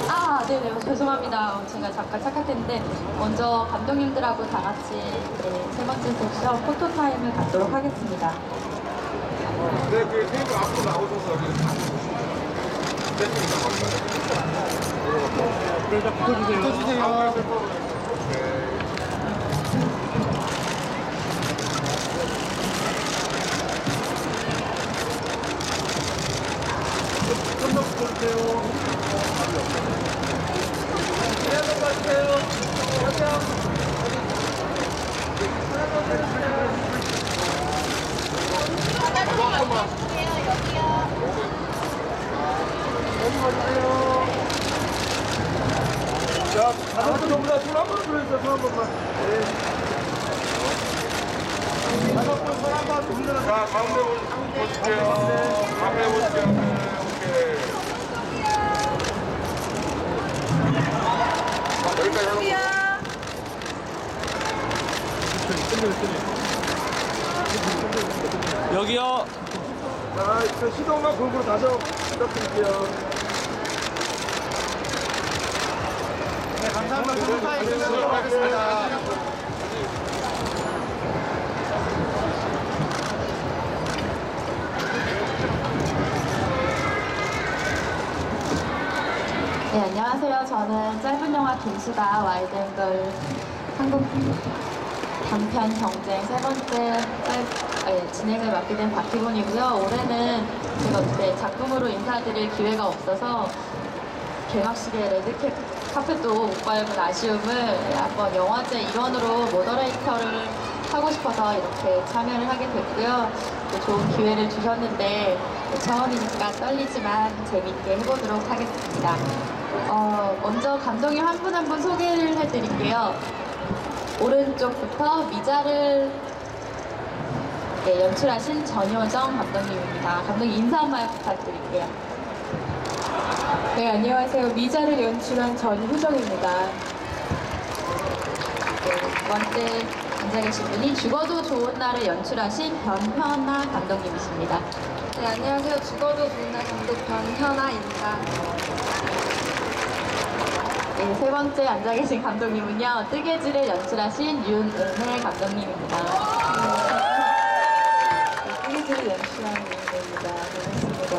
아, 네네. 죄송합니다. 제가 잠깐 착각했는데 먼저 감독님들하고 다 같이 세 번째 섹션 포토타임을 갖도록 하겠습니다. 네, 그 테이블 앞으로 나오셔서 여기 네, 좀 붙어주세요. 붙어주세요. 좀더 붙어주세요. 하나 더 봐주세요. 자, 다섯 분 전부 다 손 한 번 들어주세요. 손 한 번만. 네. 다섯 분 손 한 번 들어주세요. 자, 가운데 보실게요. 가운데 보실게요. 오케이. 여기까지 하는 거. 여기요. 자, 저 시동만 골고루 다시 부탁드릴게요. 네, 감사합니다. 포토타임 끝내도록 하겠습니다. 네, 안녕하세요. 저는 짧은 영화 김수다 와이드앵글 한국 단편 경쟁 세 번째 진행을 맡게 된 박희곤이고요. 올해는 제가 어떻게 작품으로 인사드릴 기회가 없어서 개막식에 레드캡 카펫도 못 밟은 아쉬움을 한번 영화제 일원으로 모더레이터를 하고 싶어서 이렇게 참여를 하게 됐고요. 또 좋은 기회를 주셨는데 처음이니까 떨리지만 재밌게 해보도록 하겠습니다. 먼저 감독님 한 분 한 분 소개를 해드릴게요. 오른쪽부터 미자를 연출하신 전효정 감독님입니다. 감독님 인사 한번 부탁드릴게요. 네, 안녕하세요. 미자를 연출한 전효정입니다. 두 번째 앉아 계신 분이 죽어도 좋은 날을 연출하신 변현아 감독님이십니다. 네, 안녕하세요. 죽어도 좋은 날 감독 변현아입니다. 네, 세 번째 앉아 계신 감독님은요, 뜨개질을 연출하신 윤은혜 감독님입니다. 네, 뜨개질을 연출한 윤은혜입니다. 반갑습니다.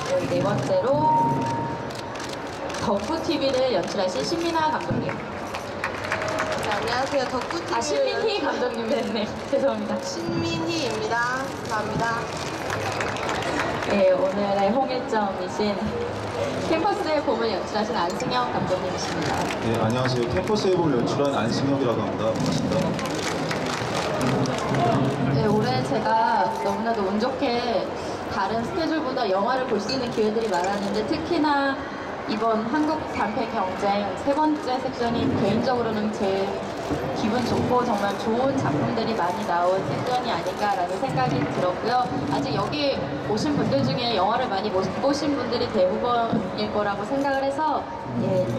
네, 네 번째로 덕후TV를 연출하신 신민아 감독님. 네, 안녕하세요. 덕후TV 아, 신민희 감독님 됐네. 죄송합니다. 신민희입니다. 감사합니다. 네, 오늘의 홍일점이신 캠퍼스의 봄을 연출하신 안승영 감독님이십니다. 네, 안녕하세요. 캠퍼스의 봄을 연출한 안승혁이라고 합니다. 반갑습니다. 네, 올해 제가 너무나도 운 좋게 다른 스케줄보다 영화를 볼 수 있는 기회들이 많았는데 특히나 이번 한국 단편 경쟁 세 번째 섹션이 개인적으로는 제일 기분 좋고 정말 좋은 작품들이 많이 나온 섹션이 아닌가라는 생각이 들었고요. 아직 여기 오신 분들 중에 영화를 많이 못 보신 분들이 대부분일 거라고 생각을 해서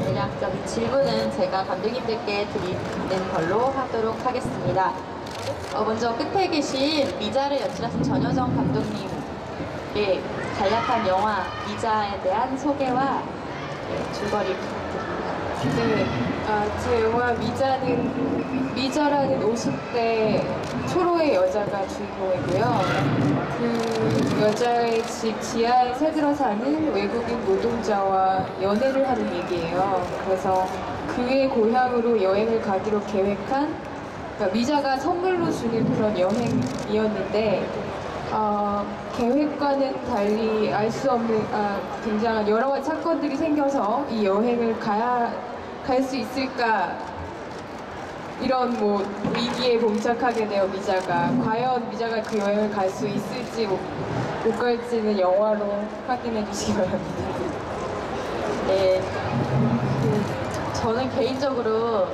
대략적인 질문은 제가 감독님들께 드리는 걸로 하도록 하겠습니다. 먼저 끝에 계신 미자를 연출하신 전효정 감독님의 간략한 영화 미자에 대한 소개와 줄거리 부탁드립니다. 네, 제 영화 미자라는 50대 초로의 여자가 주인공이고요. 그 여자의 집 지하에 새들어 사는 외국인 노동자와 연애를 하는 얘기예요. 그래서 그의 고향으로 여행을 가기로 계획한, 그러니까 미자가 선물로 주는 그런 여행이었는데 계획과는 달리 알 수 없는 굉장한 여러 가지 사건들이 생겨서 이 여행을 갈 수 있을까, 이런 뭐 위기에 봉착하게 되어 미자가 과연 미자가 그 여행을 갈 수 있을지 못 갈지는 영화로 확인해 주시기 바랍니다. 네, 저는 개인적으로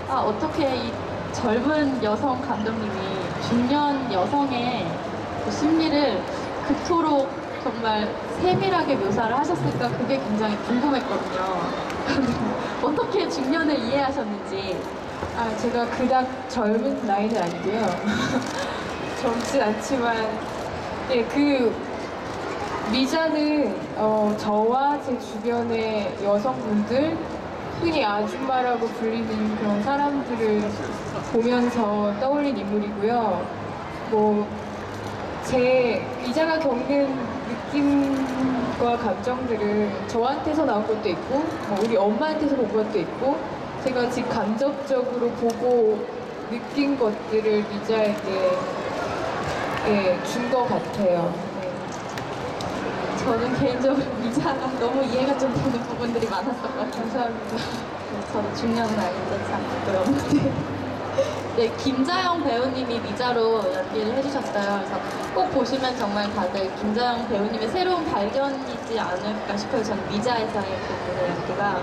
어떻게 이 젊은 여성 감독님이 중년 여성의 그 심리를 그토록 정말 세밀하게 묘사를 하셨을까, 그게 굉장히 궁금했거든요. 어떻게 중년을 이해하셨는지. 제가 그닥 젊은 나이는 아니고요. 젊진 않지만, 예, 그 미자는 저와 제 주변의 여성분들, 흔히 아줌마라고 불리는 그런 사람들을 보면서 떠올린 인물이고요. 제 미자가 겪는 느낌과 감정들은 저한테서 나온 것도 있고, 우리 엄마한테서 본 것도 있고, 제가 직간접적으로 보고 느낀 것들을 미자에게 준 것 같아요. 저는 개인적으로 미자가 너무 이해가 좀 되는 부분들이 많았었거든요. 감사합니다. 저는 중년은 아닌데 참 부끄러운데. 네, 김자영 배우님이 미자로 연기를 해주셨어요. 그래서 꼭 보시면 정말 다들 김자영 배우님의 새로운 발견이지 않을까 싶어요. 저는 미자에서의 그분의 연기가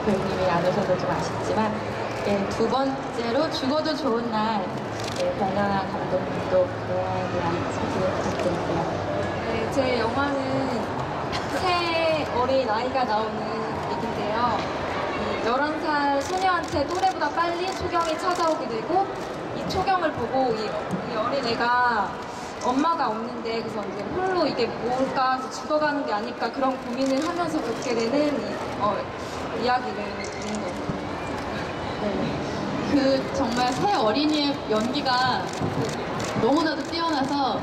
배우님이 안 오셔서 좀 아쉽지만, 네, 두 번째로 죽어도 좋은 날, 네, 변현아 감독님도 그녀랑 소개 부탁드릴게요. 네, 제 영화는 세 어린 아이가 나오는 얘기인데요. 11살 소녀한테 또래보다 빨리 초경이 찾아오게 되고, 이 초경을 보고 이 어린애가 엄마가 없는데, 그래서 이제 홀로 이게 뭘까, 죽어가는 게 아닐까, 그런 고민을 하면서 겪게 되는 이야기를 보는 거죠. 네. 그 정말 새 어린이의 연기가 너무나도 뛰어나서,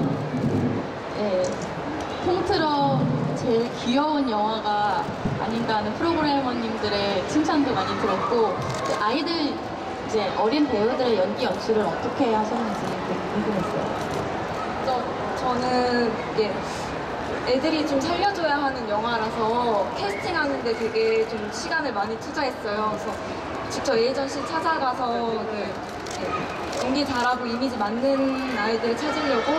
예, 통틀어 제일 귀여운 영화가 아닌가 하는 프로그래머님들의 칭찬도 많이 들었고, 아이들 이제 어린 배우들의 연기 연출을 어떻게 하셨는지 되게 궁금했어요. 저는 이게 애들이 좀 살려줘야 하는 영화라서 캐스팅하는데 되게 좀 시간을 많이 투자했어요. 그래서 직접 에이전시 찾아가서 연기 잘하고 이미지 맞는 아이들을 찾으려고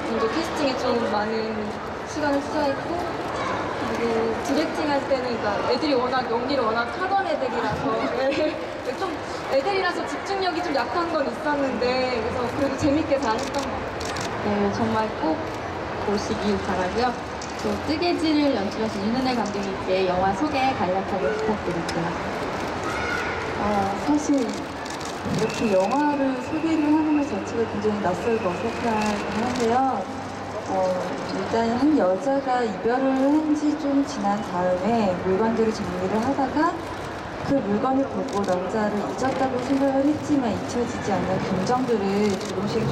먼저 캐스팅에 좀 많은 시간을 투자했고, 그리고 디렉팅 할 때는 그러니까 애들이 워낙 연기를 워낙 하던 애들이라서 좀 애들이라서 집중력이 좀 약한 건 있었는데, 그래서 그래도 재밌게 잘했던 것 같아요. 네, 정말 꼭 보시길 바라고요. 또 뜨개질을 연출하신 윤은혜 감독님께 영화 소개 간략하게 부탁드릴게요. 사실 이렇게 영화를 소개를 하는 것 자체가 굉장히 낯설고 어색하긴 한데요. 일단 한 여자가 이별을 한 지 좀 지난 다음에 물건들을 정리를 하다가 그 물건을 보고 남자를 잊었다고 생각을 했지만 잊혀지지 않는 감정들을 조금씩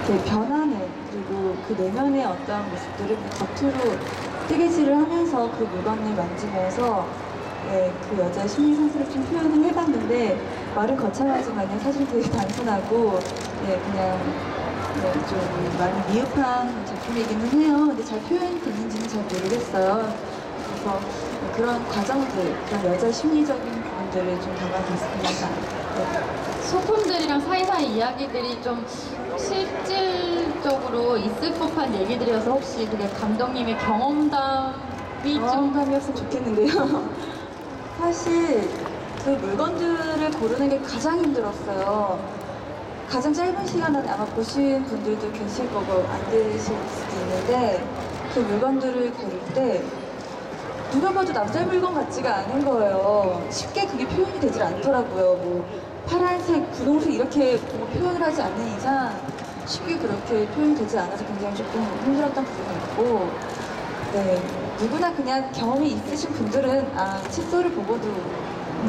이렇게 변하는, 그리고 그 내면의 어떤 모습들을 겉으로 뜨개질을 하면서 그 물건을 만지면서 그 여자의 심리 상태를 좀 표현을 해봤는데, 말은 거창하지만 사실 되게 단순하고 그냥 좀 많이 미흡한 작품이기는 해요. 근데 잘 표현이 됐는지는 잘 모르겠어요. 그래서 그런 과정들, 그런 여자의 심리적인 부분들을 좀 담아봤습니다. 소품들이랑 사이사이 이야기들이 좀 실질적으로 있을 법한 얘기들이어서 혹시 그게 감독님의 경험담이 좀 경험담이었으면 좋겠는데요. 사실 그 물건들을 고르는 게 가장 힘들었어요. 가장 짧은 시간 안에 아마 보신 분들도 계실 거고 안 되실 수도 있는데, 그 물건들을 고를 때 누가 봐도 남자의 물건 같지가 않은 거예요. 쉽게 그게 표현이 되질 않더라고요. 파란색, 분홍색 이렇게 보고 표현을 하지 않는 이상 쉽게 그렇게 표현이 되지 않아서 굉장히 조금 힘들었던 부분이 있고, 누구나 그냥 경험이 있으신 분들은 칫솔을 보고도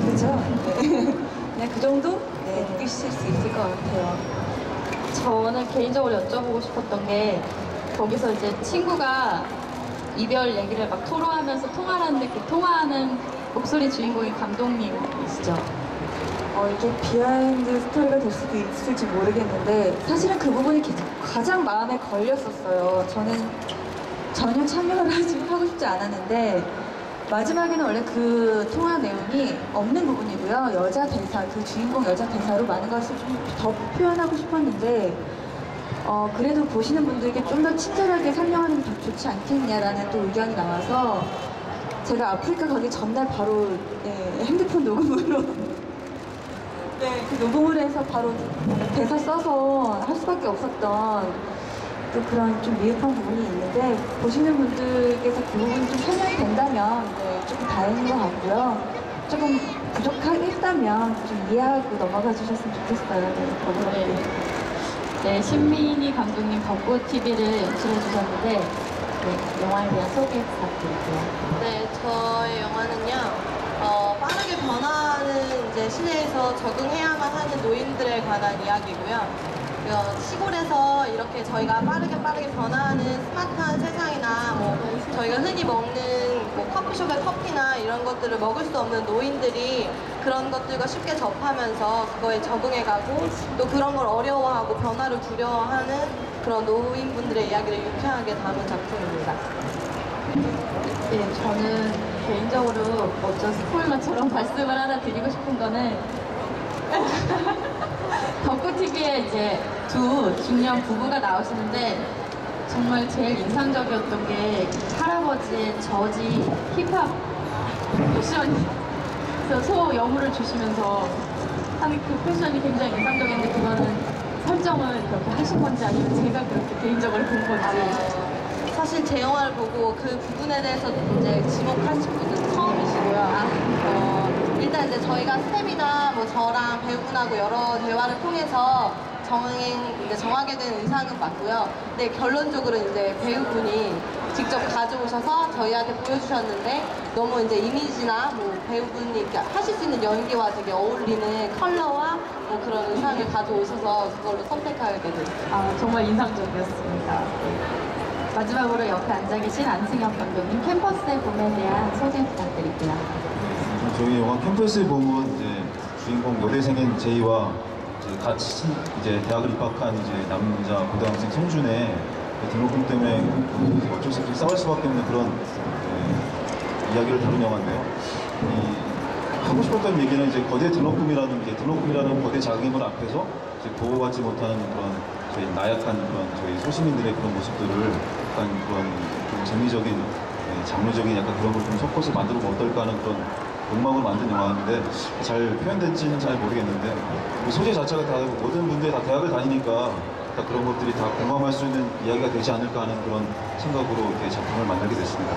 그죠? 그냥 그 정도 느끼실 수 있을 것 같아요. 저는 개인적으로 여쭤보고 싶었던 게, 거기서 이제 친구가 이별 얘기를 막 토로하면서 통화를 하는데 그 통화하는 목소리 주인공이 감독님이시죠? 이게 비하인드 스토리가 될 수도 있을지 모르겠는데, 사실은 그 부분이 가장 마음에 걸렸었어요. 저는 전혀 참여를 하고 싶지 않았는데, 마지막에는 원래 그 통화 내용이 없는 부분이고요. 여자 대사, 그 주인공 여자 대사로 많은 것을 좀 더 표현하고 싶었는데, 그래도 보시는 분들께 좀 더 친절하게 설명하는 게 더 좋지 않겠냐라는 또 의견이 나와서, 제가 아프리카 가기 전날 바로 핸드폰 녹음으로 그 녹음을 해서 바로 대사 써서 할 수밖에 없었던 또 그런 좀 미흡한 부분이 있는데, 보시는 분들께서 그 부분이 좀 설명이 된다면 조금 다행인 것 같고요. 조금 부족하겠다면 좀 이해하고 넘어가 주셨으면 좋겠어요. 네, 신민희 감독님 벚꽃TV를 연출해 주셨는데 네, 영화에 대한 소개 부탁드릴게요. 네, 저의 영화는요. 빠르게 변화하는 이제 시대에서 적응해야만 하는 노인들에 관한 이야기고요. 시골에서 이렇게 저희가 빠르게 변화하는 스마트한 세상이나 뭐 저희가 흔히 먹는 뭐 커피숍의 커피나 이런 것들을 먹을 수 없는 노인들이 그런 것들과 쉽게 접하면서 그거에 적응해가고 또 그런 걸 어려워하고 변화를 두려워하는 그런 노인분들의 이야기를 유쾌하게 담은 작품입니다. 네, 저는 개인적으로 어떤 스포일러처럼 말씀을 하나 드리고 싶은 거는 벚꽃TV에 이제 두 중년 부부가 나오시는데 정말 제일 인상적이었던 게 할아버지의 저지 힙합 패션이 그래서 소 여물을 주시면서 하는 그 패션이 굉장히 인상적인데 그거는 설정을 그렇게 하신 건지 아니면 제가 그렇게 개인적으로 본 건지 사실 제 영화를 보고 그 부분에 대해서 이제 지목하신 분은 처음이시고요. 일단 이제 저희가 스텝이나 뭐 저랑 배우분하고 여러 대화를 통해서 정하게 된 의상은 맞고요. 근데 결론적으로 이제 배우분이 직접 가져오셔서 저희한테 보여주셨는데 너무 이제 이미지나 뭐 배우분이 이렇게 하실 수 있는 연기와 되게 어울리는 컬러와 뭐 그런 의상을 가져오셔서 그걸로 선택하게 됐어요. 아, 정말 인상적이었습니다. 마지막으로 옆에 앉아 계신 안승엽 감독님 캠퍼스의 봄에 대한 소개 부탁드릴게요. 저희 영화 캠퍼스의 봄은 이제 주인공 여대생인 제이와 같이 이제 대학을 입학한 이제 남자 고등학생 성준의 등록금 때문에 어쩔 수 없이 싸울 수밖에 없는 그런 이야기를 다룬 영화인데요. 하고 싶었던 얘기는 이제 거대 등록금이라는 거대 자금을 앞에서 이제 보호받지 못하는 그런 저희 나약한 그런 저희 소시민들의 그런 모습들을 약간 그런 좀 재미적인 장르적인 약간 그런 걸 좀 섞어서 만들면 어떨까 하는 그런 욕망을 만든 영화인데 잘 표현될지는 잘 모르겠는데 그 소재 자체가 다 모든 분들이 다 대학을 다니니까 다 그런 것들이 다 공감할 수 있는 이야기가 되지 않을까 하는 그런 생각으로 이렇게 작품을 만들게 됐습니다.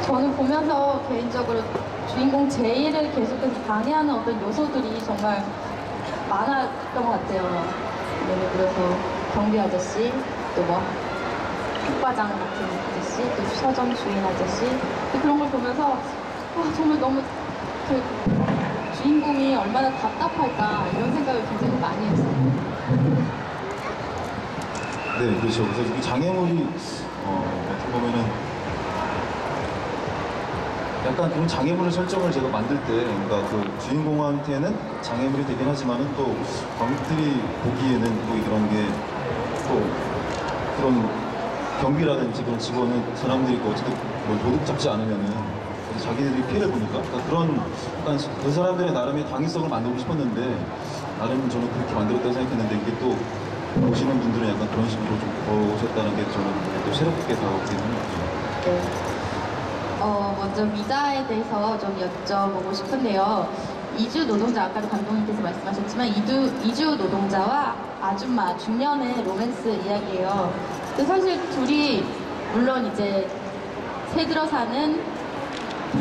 저는 보면서 개인적으로 주인공 제이를 계속해서 방해하는 어떤 요소들이 정말 많았던 것 같아요. 예를 들어서 경비 아저씨, 또 뭐 국과장 같은 아저씨, 또 서점 주인 아저씨 그런 걸 보면서 정말 너무 그 주인공이 얼마나 답답할까 이런 생각을 굉장히 많이 했어요. 네, 그렇죠. 그래서 이 장애물이 어떻게 보면은 약간 그런 장애물의 설정을 제가 만들 때, 그러니까 그 주인공한테는 장애물이 되긴 하지만은 또 관객들이 보기에는 또 이런 게 또 그런 경비라든지 그런 직원은 사람들이 어쨌든 뭐 도둑 잡지 않으면은 자기들이 피해를 보니까 그러니까 그런 약간 그 사람들의 나름의 당위성을 만들고 싶었는데 나름 저는 그렇게 만들었다고 생각했는데 이게 또 보시는 분들은 약간 그런 식으로 좀 보셨다는 게 저는 또 새롭게 다가오게 되는 것 같아요. 네. 먼저 미자에 대해서 좀 여쭤보고 싶은데요. 이주 노동자, 아까도 감독님께서 말씀하셨지만 이주 노동자와 아줌마, 중년의 로맨스 이야기예요. 근데 사실 둘이 물론 이제 새들어 사는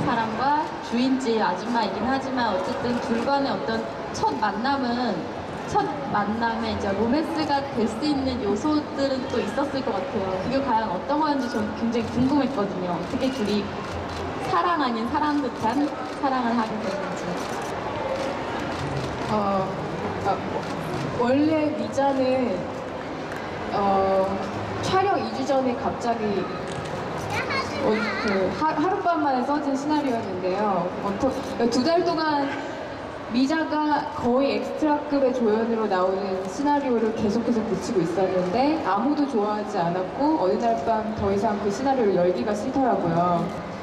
사람과 주인집 아줌마이긴 하지만 어쨌든 둘 간의 어떤 첫 만남에 이제 로맨스가 될 수 있는 요소들은 또 있었을 것 같아요. 그게 과연 어떤 거였는지 저는 굉장히 궁금했거든요. 어떻게 둘이 사랑 아닌 사랑 듯한 사랑을 하게 됐는지. 원래 미자는 촬영 2주 전에 갑자기 하룻밤 만에 써진 시나리오였는데요. 2달 동안 미자가 거의 엑스트라급의 조연으로 나오는 시나리오를 계속해서 붙이고 있었는데 아무도 좋아하지 않았고 어느 날 밤 더 이상 그 시나리오를 열기가 싫더라고요.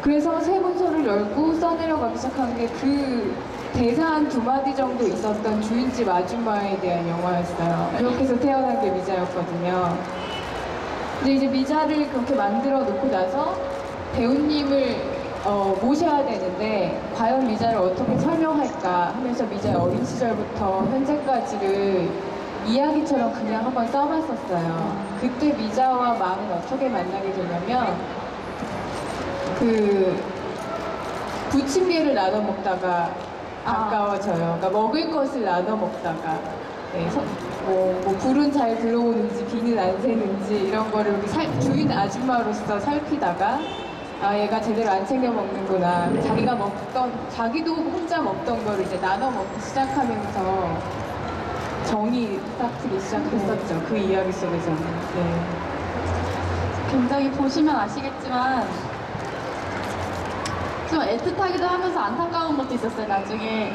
그래서 새 문서를 열고 써내려가기 시작한 게 그 대사 한 2마디 정도 있었던 주인집 아줌마에 대한 영화였어요. 그렇게 해서 태어난 게 미자였거든요. 근데 이제 미자를 그렇게 만들어 놓고 나서 배우님을 모셔야 되는데 과연 미자를 어떻게 설명할까 하면서 미자의 어린 시절부터 현재까지를 이야기처럼 그냥 한번 써봤었어요. 그때 미자와 망은 어떻게 만나게 되냐면 그 부침개를 나눠 먹다가 가까워져요. 그러니까 먹을 것을 나눠 먹다가 뭐 불은 잘 들어오는지 비는 안 새는지 이런 거를 이렇게 주인 아줌마로서 살피다가 아 얘가 제대로 안 챙겨 먹는구나. 자기도 혼자 먹던 거를 이제 나눠 먹기 시작하면서 정이 딱 트기 시작했었죠. 그 이야기 속에서는. 네. 굉장히 보시면 아시겠지만 좀 애틋하기도 하면서 안타까운 것도 있었어요. 나중에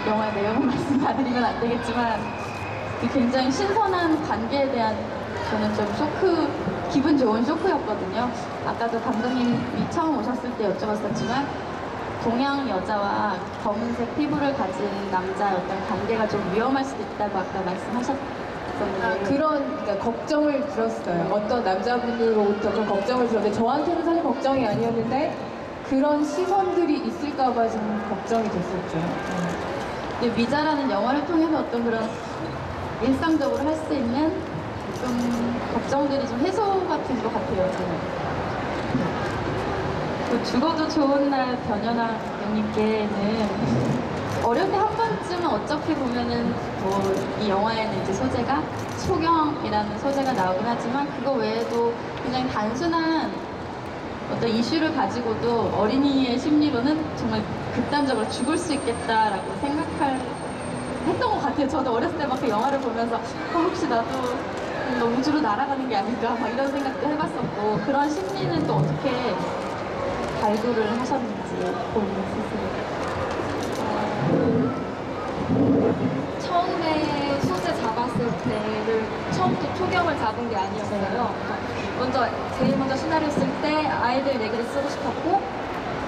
영화의 내용은 말씀 다 드리면 안 되겠지만 그 굉장히 신선한 관계에 대한 저는 좀 기분 좋은 쇼크였거든요. 아까도 감독님이 처음 오셨을 때 여쭤봤었지만 동양 여자와 검은색 피부를 가진 남자의 어떤 관계가 좀 위험할 수도 있다고 아까 말씀하셨었는데 그러니까 걱정을 들었어요. 어떤 남자분으로부터 그런 걱정을 들었는데 저한테는 사실 걱정이 아니었는데 그런 시선들이 있을까봐 좀 걱정이 됐었죠. 근데 미자라는 영화를 통해서 어떤 그런 일상적으로 할 수 있는 좀 걱정들이 좀 해소가 된 것 같아요, 저는. 그 죽어도 좋은 날 변연아 형님께는 어릴 때 한 번쯤은 어차피 보면은 뭐 이 영화에는 이제 소재가 초경이라는 소재가 나오긴 하지만 그거 외에도 굉장히 단순한 어떤 이슈를 가지고도 어린이의 심리로는 정말 극단적으로 죽을 수 있겠다라고 했던 것 같아요. 저도 어렸을 때 막 그 영화를 보면서 혹시 나도 우주로 날아가는 게 아닐까 막 이런 생각도 해봤었고 그런 심리는 또 어떻게 발굴을 하셨는지 본인 스스로. 처음에 소재 잡았을 때를 처음부터 초경을 잡은 게 아니었어요. 제일 먼저 시나리오 쓸 때 아이들 얘기를 쓰고 싶었고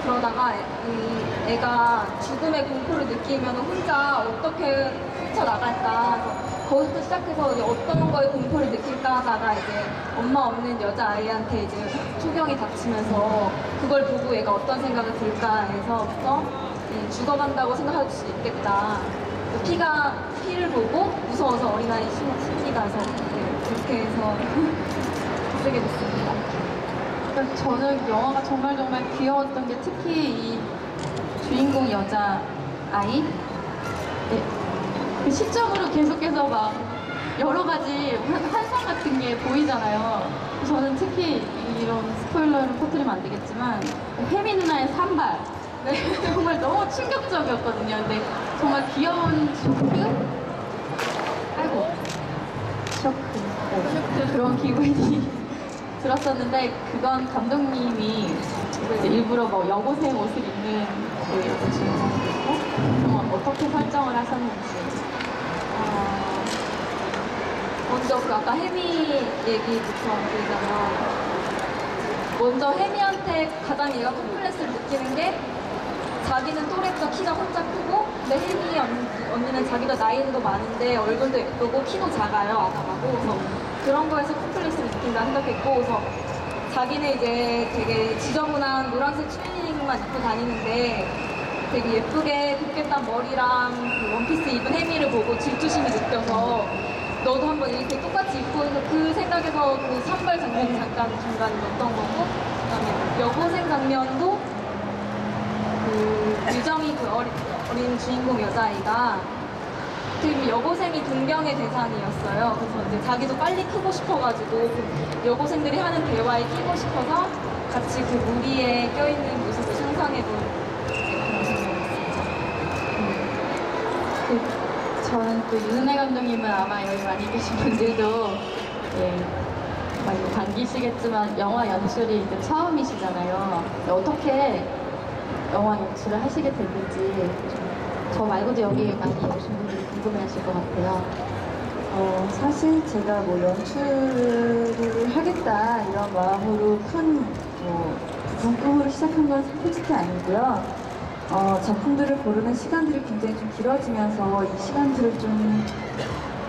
그러다가 이 애가 죽음의 공포를 느끼면 혼자 어떻게 헤쳐나갈까 거기서 시작해서 이제 어떤 거에 공포를 느낄까 하다가 이제 엄마 없는 여자아이한테 이제 초경이 닥치면서 그걸 보고 얘가 어떤 생각이 들까 해서부터 죽어간다고 생각할 수 있겠다. 피를 보고 무서워서 어린아이 심리가 해서 그렇게 해서 쓰게 됐습니다. 그러니까 저는 영화가 정말 귀여웠던 게 특히 이 주인공 여자 아이 그 시점으로 계속해서 막 여러 가지 환상 같은 게 보이잖아요. 저는 특히 이런 스포일러를 퍼뜨리면 안 되겠지만 혜미 누나의 산발 정말 너무 충격적이었거든요. 근데 정말 귀여운 쇼크 그런 기분이 들었었는데 그건 감독님이 이제 일부러 뭐 여고생 옷을 입는 그 여자 주인공이고 정말 어떻게 설정을 하셨는지. 먼저 그 아까 혜미 얘기부터 드리자면 먼저 혜미한테 가장 얘가 컴플렉스를 느끼는 게 자기는 또래보다 키가 혼자 크고 근데 혜미 언니는 자기가 나이도 많은데 얼굴도 예쁘고 키도 작아요 아담하고 그래서 그런 거에서 컴플렉스를 느낀다 생각했고 그래서 자기는 이제 되게 지저분한 노란색 추리닝만 입고 다니는데 되게 예쁘게 곱게 딴 머리랑 그 원피스 입은 혜미를 보고 질투심이 느껴서 너도 한번 이렇게 똑같이 입고 해서 그 생각에서 그 산발 장면이 잠깐 중간에 넣었던 거고 그다음에 여고생 장면도 그 유정이 그 어린 주인공 여자아이가 되게 여고생이 동경의 대상이었어요. 그래서 이제 자기도 빨리 크고 싶어가지고 그 여고생들이 하는 대화에 끼고 싶어서 같이 그 무리에 껴있는 모습을 상상해본 저는 또 윤은혜 감독님은 아마 여기 많이 계신 분들도 많이 반기시겠지만 영화 연출이 이제 처음이시잖아요. 어떻게 영화 연출을 하시게 됐는지 저 말고도 여기 많이 오신 분들이 궁금해하실 것 같아요. 사실 제가 뭐 연출을 하겠다 이런 마음으로 큰 꿈꾸고 시작한 건 솔직히 아니고요. 작품들을 고르는 시간들이 굉장히 좀 길어지면서 이 시간들을 좀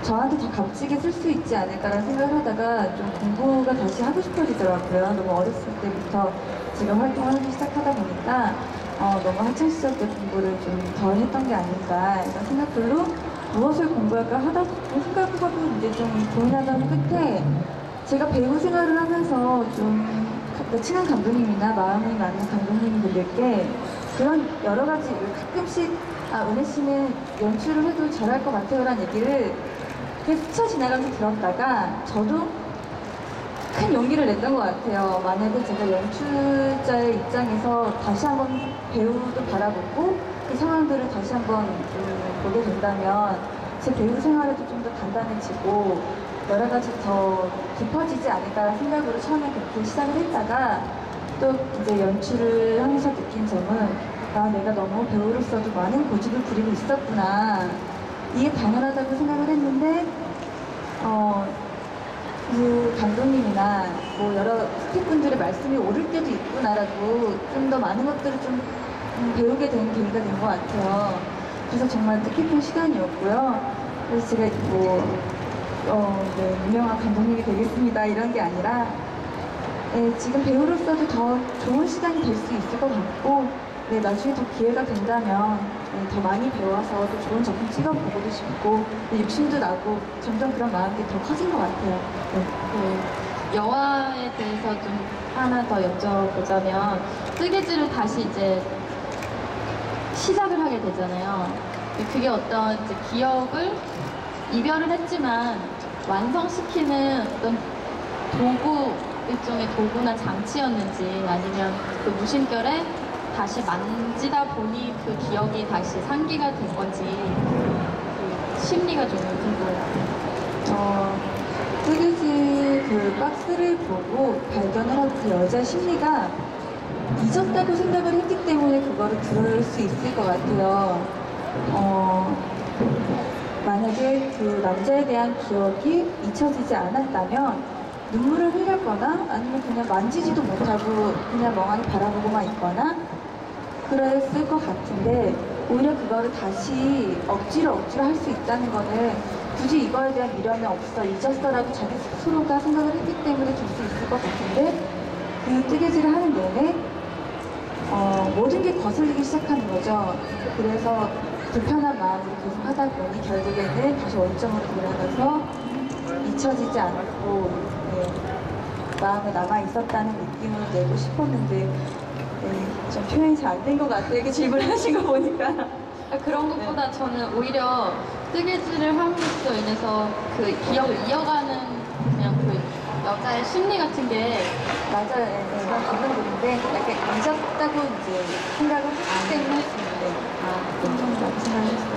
저한테 더 값지게 쓸 수 있지 않을까라는 생각을 하다가 좀 공부가 다시 하고 싶어지더라고요. 너무 어렸을 때부터 제가 활동을 하기 시작하다 보니까 너무 학창시절 때 공부를 좀 덜 했던 게 아닐까 이런 생각들로 무엇을 공부할까 하다 생각하고 이제 좀 고민하던 끝에 제가 배우 생활을 하면서 좀 친한 감독님이나 마음이 맞는 감독님분들께 그런 여러 가지 가끔씩 은혜 씨는 연출을 해도 잘할 것 같아요 라는 얘기를 그게 스쳐 지나가면서 들었다가 저도 큰 용기를 냈던 것 같아요. 만약에 제가 연출자의 입장에서 다시 한번 배우도 바라보고 그 상황들을 다시 한번 보게 된다면 제 배우 생활에도 좀 더 단단해지고 여러 가지 더 깊어지지 않을까 생각으로 처음에 그렇게 시작을 했다가 또 이제 연출을 하면서 느낀 점은 내가 너무 배우로서도 많은 고집을 부리고 있었구나. 이게 당연하다고 생각을 했는데 그 감독님이나 뭐 여러 스태프분들의 말씀이 옳을 때도 있구나라고 좀 더 많은 것들을 좀 배우게 된 계기가 된 것 같아요. 그래서 정말 뜻깊은 시간이었고요. 그래서 제가 네, 유명한 감독님이 되겠습니다 이런 게 아니라 네, 지금 배우로서도 더 좋은 시간이 될 수 있을 것 같고 네, 나중에 더 기회가 된다면 네, 더 많이 배워서 또 좋은 작품 찍어보고도 싶고 네, 욕심도 나고 점점 그런 마음이 더 커진 것 같아요. 네. 그 영화에 대해서 좀 하나 더 여쭤보자면 뜨개질을 다시 이제 시작을 하게 되잖아요. 그게 어떤 이제 기억을 이별을 했지만 완성시키는 어떤 도구, 일종의 도구나 장치였는지 아니면 그 무심결에 다시 만지다 보니 그 기억이 다시 상기가 된 건지 그 심리가 좀 궁금해요. 뜨개질 그 박스를 보고 발견을 하고 그 여자의 심리가 잊었다고 생각을 했기 때문에 그거를 들을 수 있을 것 같아요. 만약에 그 남자에 대한 기억이 잊혀지지 않았다면 눈물을 흘렸거나 아니면 그냥 만지지도 못하고 그냥 멍하니 바라보고만 있거나 그랬을 것 같은데 오히려 그거를 다시 억지로 할 수 있다는 거는 굳이 이거에 대한 미련이 없어 잊었어라고 자기 스스로가 생각을 했기 때문에 줄 수 있을 것 같은데 그 뜨개질을 하는 내내 모든 게 거슬리기 시작하는 거죠. 그래서 불편한 마음으로 계속 하다 보니 결국에는 다시 원점으로 돌아가서 잊혀지지 않았고 네, 마음에 남아 있었다는 느낌을 내고 싶었는데 네, 좀 표현이 잘 안 된 것 같아요. 이렇게 질문하신 거 보니까. 그런 것보다 저는 오히려 뜨개질을 함으로써 인해서 그 기억을 이어가는 그냥 그 여자의 심리 같은 게 맞아요. 네, 그런 부분들인데 약간 잊었다고 이제 생각을 했기 때문에 네, 좀 생각했어요.